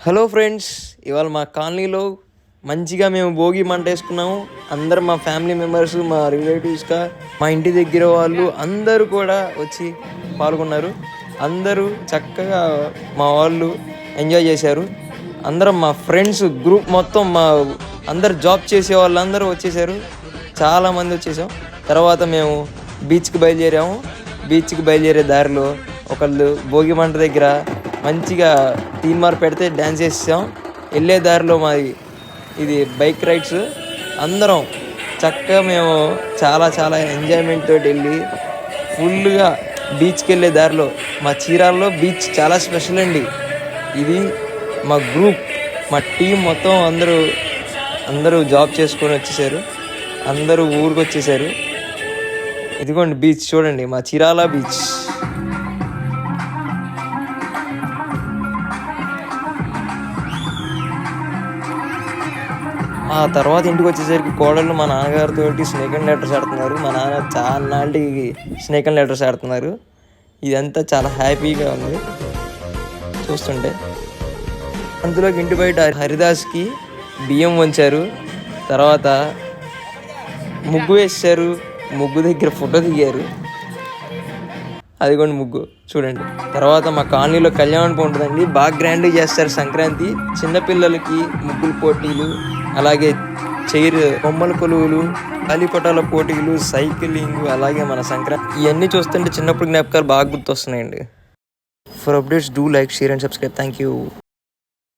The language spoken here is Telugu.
హలో ఫ్రెండ్స్, ఇవాళ మా కాలనీలో మంచిగా మేము భోగి మంట వేసుకున్నాము. అందరు మా ఫ్యామిలీ మెంబర్స్, మా రిలేటివ్స్గా, మా ఇంటి దగ్గర వాళ్ళు అందరూ కూడా వచ్చి పాల్గొన్నారు. అందరూ చక్కగా మా వాళ్ళు ఎంజాయ్ చేశారు. అందరం మా ఫ్రెండ్స్ గ్రూప్ మొత్తం, మా అందరు జాబ్ చేసే వాళ్ళందరూ వచ్చేసారు. చాలామంది వచ్చేసాం. తర్వాత మేము బీచ్కి బయలుదేరాము. బీచ్కి బయలుదేరే దారిలో ఒకళ్ళు భోగి మంట దగ్గర మంచిగా తీన్మార్ పెడితే డ్యాన్స్ చేసాం. వెళ్ళే దారిలో మాది ఇది బైక్ రైడ్స్. అందరం చక్కగా మేము చాలా ఎంజాయ్మెంట్ తోటి వెళ్ళి ఫుల్గా బీచ్కి వెళ్ళే దారిలో మా చీరాల్లో బీచ్ చాలా స్పెషల్ అండి. ఇది మా గ్రూప్, మా టీం మొత్తం అందరూ జాబ్ చేసుకొని వచ్చేసారు. అందరూ ఊరికి వచ్చేసారు. ఇదిగోండి బీచ్ చూడండి, మా చీరాల బీచ్. ఆ తర్వాత ఇంటికి వచ్చేసరికి కోడళ్ళు మా నాన్నగారితో స్నేక్ అండ్ లెటర్స్ ఆడుతున్నారు. మా నాన్న చాలా నాటికి స్నేక్ అండ్ లెటర్స్ ఆడుతున్నారు. ఇదంతా చాలా హ్యాపీగా ఉంది చూస్తుంటే. అందులోకి ఇంటి బయట హరిదాస్కి బియ్యం వంచారు. తర్వాత ముగ్గు వేసారు. ముగ్గు దగ్గర ఫోటో దిగారు. అదిగోండి ముగ్గు చూడండి. తర్వాత మా కాలనీలో కళ్యాణం ఉంటుందండి, బాగా గ్రాండ్గా చేస్తారు సంక్రాంతి. చిన్నపిల్లలకి ముగ్గుల పోటీలు, అలాగే చైర్ బొమ్మల కొలువులు, గాలిపటాల పోటీలు, సైక్లింగ్, అలాగే మన సంక్రాంతి ఇవన్నీ చూస్తుంటే చిన్నప్పుడు జ్ఞాపకాలు బాగా గుర్తొస్తున్నాయండి. For updates do like, share and subscribe. Thank you.